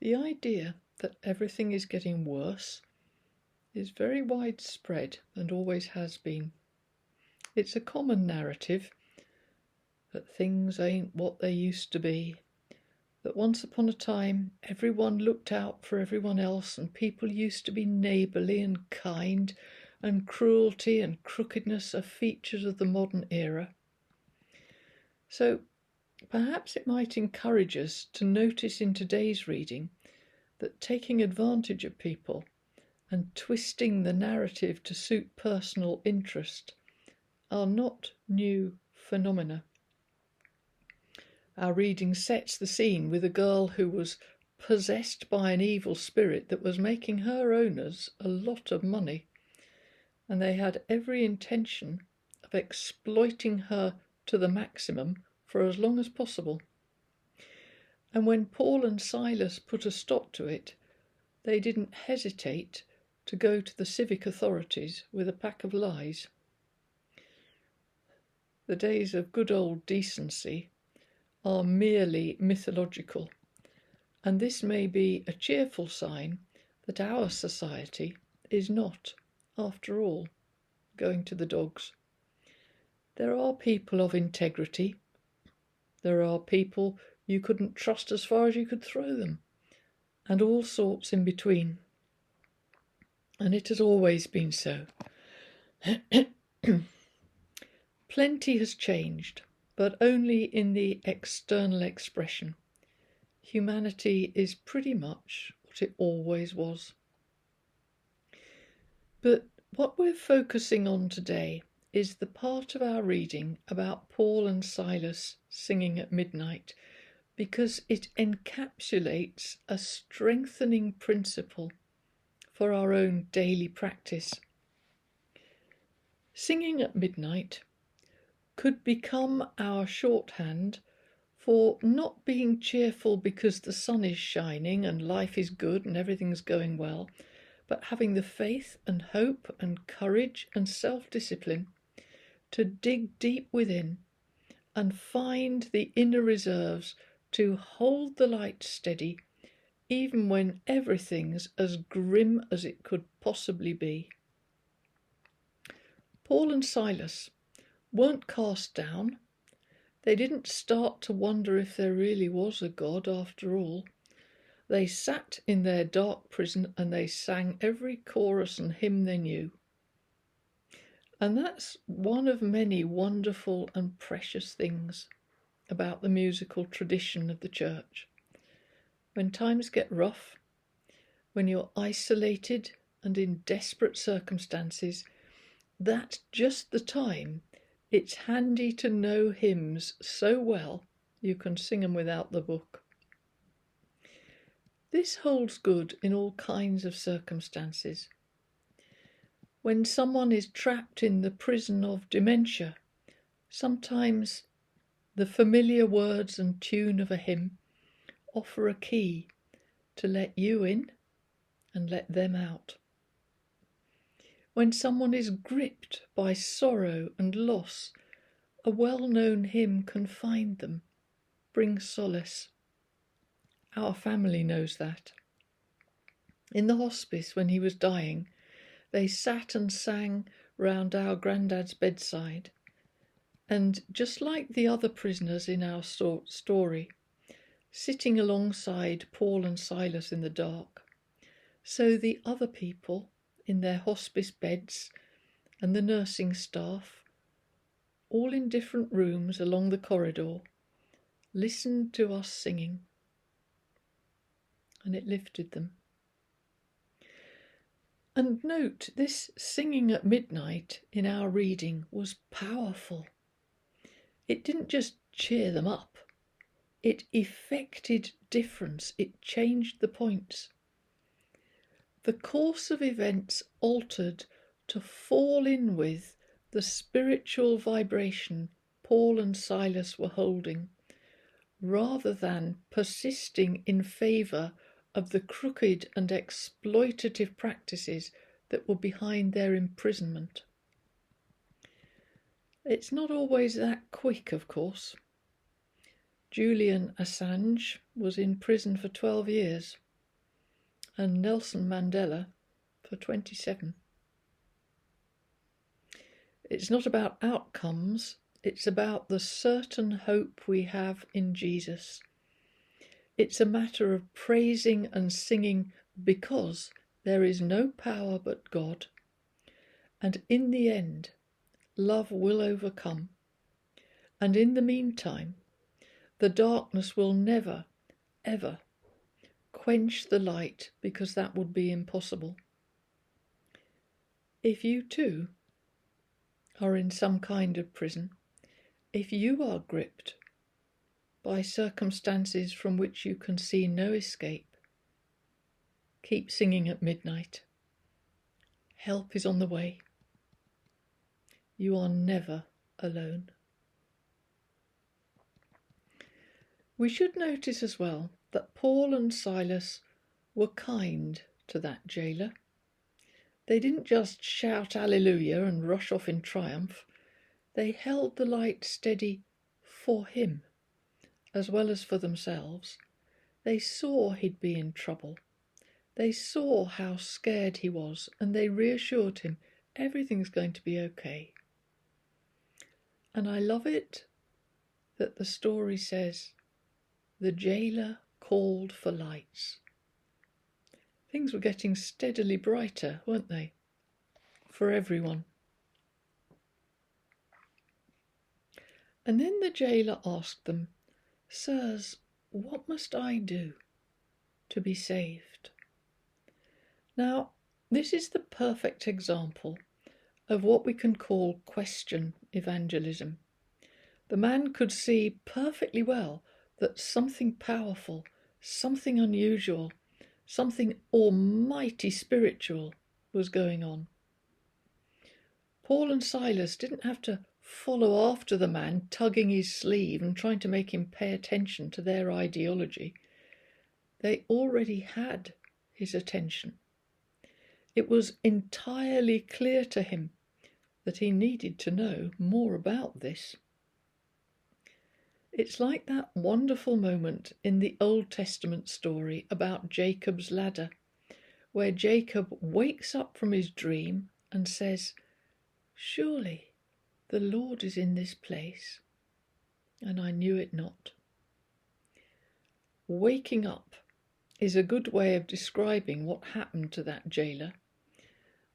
The idea that everything is getting worse is very widespread and always has been. It's a common narrative that things ain't what they used to be, that once upon a time everyone looked out for everyone else and people used to be neighbourly and kind, and cruelty and crookedness are features of the modern era. So perhaps it might encourage us to notice in today's reading that taking advantage of people and twisting the narrative to suit personal interest are not new phenomena. Our reading sets the scene with a girl who was possessed by an evil spirit that was making her owners a lot of money, and they had every intention of exploiting her to the maximum for as long as possible. And when Paul and Silas put a stop to it, they didn't hesitate to go to the civic authorities with a pack of lies. The days of good old decency are merely mythological, and this may be a cheerful sign that our society is not, after all, going to the dogs. There are people of integrity. There are people you couldn't trust as far as you could throw them, and all sorts in between. And it has always been so. Plenty has changed, but only in the external expression. Humanity is pretty much what it always was. But what we're focusing on today is the part of our reading about Paul and Silas singing at midnight, because it encapsulates a strengthening principle for our own daily practice. Singing at midnight could become our shorthand for not being cheerful because the sun is shining and life is good and everything's going well, but having the faith and hope and courage and self-discipline to dig deep within and find the inner reserves to hold the light steady even when everything's as grim as it could possibly be. Paul and Silas weren't cast down. They didn't start to wonder if there really was a God after all. They sat in their dark prison and they sang every chorus and hymn they knew. And that's one of many wonderful and precious things about the musical tradition of the church. When times get rough, when you're isolated and in desperate circumstances, that's just the time it's handy to know hymns so well you can sing them without the book. This holds good in all kinds of circumstances. When someone is trapped in the prison of dementia, sometimes the familiar words and tune of a hymn offer a key to let you in and let them out. When someone is gripped by sorrow and loss, a well-known hymn can find them, bring solace. Our family knows that. In the hospice, when he was dying, they sat and sang round our granddad's bedside. And just like the other prisoners in our story, sitting alongside Paul and Silas in the dark, so the other people in their hospice beds and the nursing staff, all in different rooms along the corridor, listened to us singing, and it lifted them. And note, this singing at midnight in our reading was powerful. It didn't just cheer them up, it effected difference, it changed the points. The course of events altered to fall in with the spiritual vibration Paul and Silas were holding, rather than persisting in favour of the crooked and exploitative practices that were behind their imprisonment. It's not always that quick, of course. Julian Assange was in prison for 12 years, and Nelson Mandela for 27. It's not about outcomes, it's about the certain hope we have in Jesus. It's a matter of praising and singing because there is no power but God. And in the end, love will overcome. And in the meantime, the darkness will never, ever quench the light, because that would be impossible. If you too are in some kind of prison, if you are gripped by circumstances from which you can see no escape, keep singing at midnight. Help is on the way. You are never alone. We should notice as well that Paul and Silas were kind to that jailer. They didn't just shout hallelujah and rush off in triumph. They held the light steady for him as well as for themselves. They saw he'd be in trouble. They saw how scared he was, and they reassured him everything's going to be okay. And I love it that the story says the jailer called for lights. Things were getting steadily brighter, weren't they? For everyone. And then the jailer asked them, "Sirs, what must I do to be saved?" Now, this is the perfect example of what we can call question evangelism. The man could see perfectly well that something powerful, something unusual, something almighty spiritual was going on. Paul and Silas didn't have to follow after the man, tugging his sleeve and trying to make him pay attention to their ideology. They already had his attention. It was entirely clear to him that he needed to know more about this. It's like that wonderful moment in the Old Testament story about Jacob's ladder, where Jacob wakes up from his dream and says, "Surely the Lord is in this place, and I knew it not." Waking up is a good way of describing what happened to that jailer.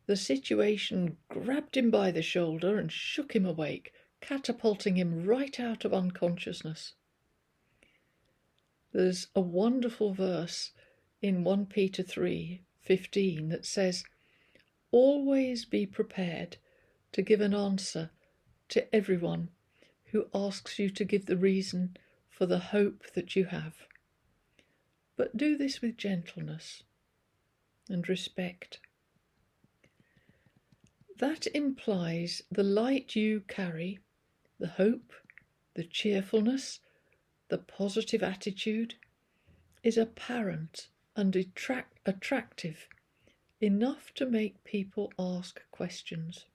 The situation grabbed him by the shoulder and shook him awake, catapulting him right out of unconsciousness. There's a wonderful verse in 1 Peter 3:15 that says, "Always be prepared to give an answer to everyone who asks you to give the reason for the hope that you have. But do this with gentleness and respect." That implies the light you carry, the hope, the cheerfulness, the positive attitude, is apparent and attractive enough to make people ask questions.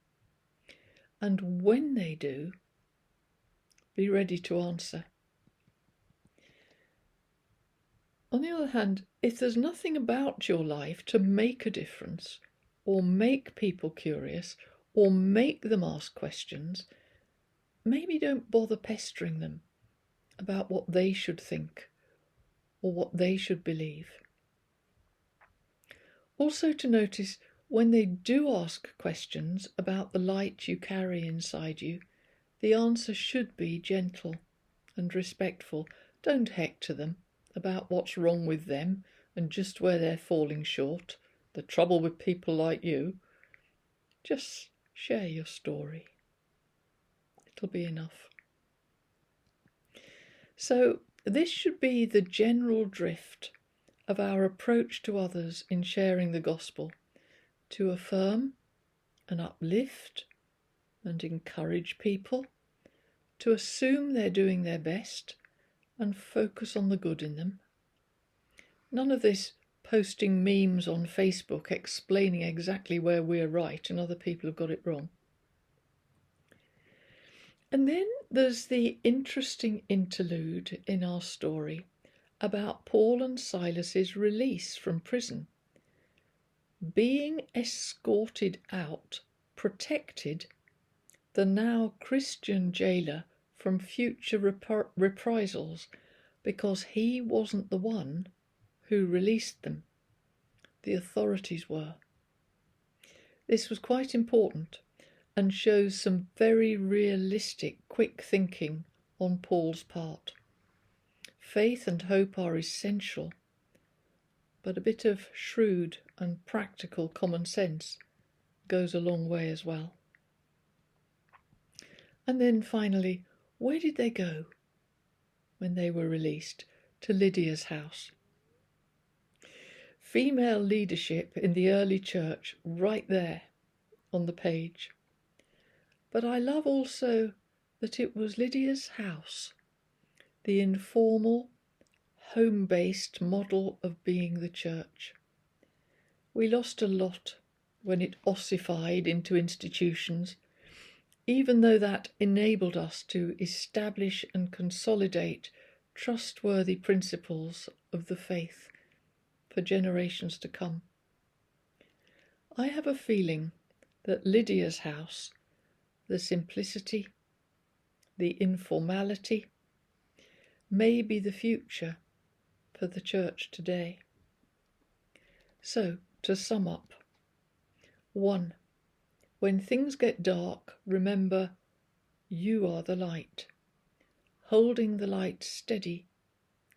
And when they do, be ready to answer. On the other hand, if there's nothing about your life to make a difference, or make people curious, or make them ask questions, maybe don't bother pestering them about what they should think or what they should believe. Also to notice, when they do ask questions about the light you carry inside you, the answer should be gentle and respectful. Don't hector them about what's wrong with them and just where they're falling short, the trouble with people like you. Just share your story. It'll be enough. So this should be the general drift of our approach to others in sharing the gospel, to affirm and uplift and encourage people, to assume they're doing their best and focus on the good in them. None of this posting memes on Facebook explaining exactly where we're right and other people have got it wrong. And then there's the interesting interlude in our story about Paul and Silas's release from prison being escorted out protected the now Christian jailer from future reprisals because he wasn't the one who released them. The authorities were. This was quite important and shows some very realistic, quick thinking on Paul's part. Faith and hope are essential, but a bit of shrewd and practical common sense goes a long way as well. And then finally, where did they go when they were released? To Lydia's house. Female leadership in the early church right there on the page. But I love also that it was Lydia's house, the informal, home-based model of being the church. We lost a lot when it ossified into institutions, even though that enabled us to establish and consolidate trustworthy principles of the faith for generations to come. I have a feeling that Lydia's house, the simplicity, the informality, may be the future for the church today. So, to sum up, 1. When things get dark, remember you are the light. Holding the light steady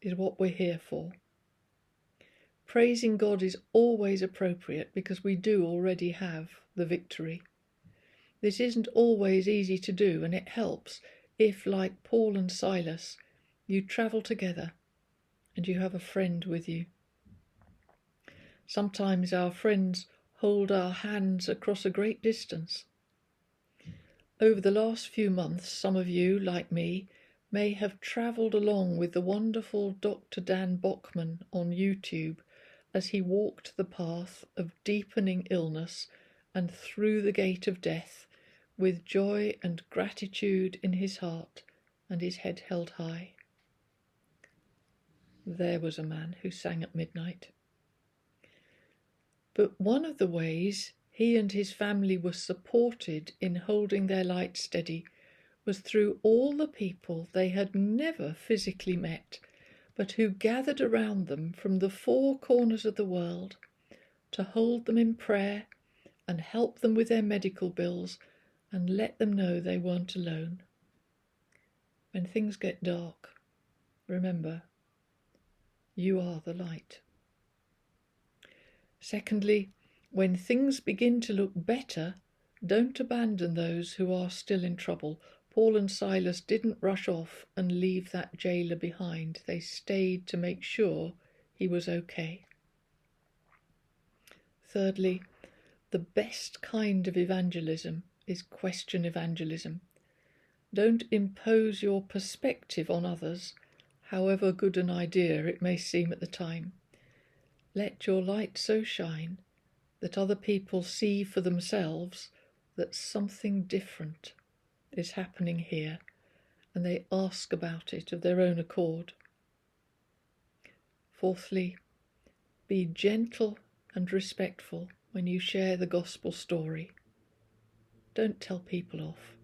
is what we're here for. Praising God is always appropriate because we do already have the victory. This isn't always easy to do, and it helps if, like Paul and Silas, you travel together and you have a friend with you. Sometimes our friends hold our hands across a great distance. Over the last few months, some of you, like me, may have travelled along with the wonderful Dr. Dan Bachman on YouTube as he walked the path of deepening illness and through the gate of death with joy and gratitude in his heart and his head held high. There was a man who sang at midnight. But one of the ways he and his family were supported in holding their light steady was through all the people they had never physically met, but who gathered around them from the 4 corners of the world to hold them in prayer and help them with their medical bills and let them know they weren't alone. When things get dark, remember, you are the light. Secondly, when things begin to look better, don't abandon those who are still in trouble. Paul and Silas didn't rush off and leave that jailer behind. They stayed to make sure he was okay. Thirdly, the best kind of evangelism is question evangelism. Don't impose your perspective on others, however good an idea it may seem at the time. Let your light so shine that other people see for themselves that something different is happening here, and they ask about it of their own accord. Fourthly, be gentle and respectful when you share the gospel story. Don't tell people off.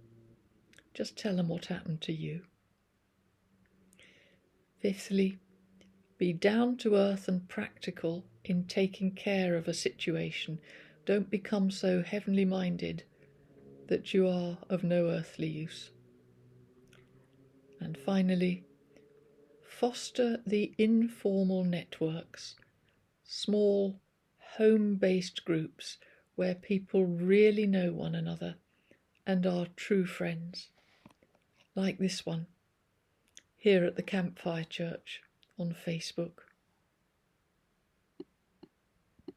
Just tell them what happened to you. Fifthly, be down to earth and practical in taking care of a situation. Don't become so heavenly minded that you are of no earthly use. And finally, foster the informal networks, small home-based groups where people really know one another and are true friends, like this one here at the Campfire Church on Facebook.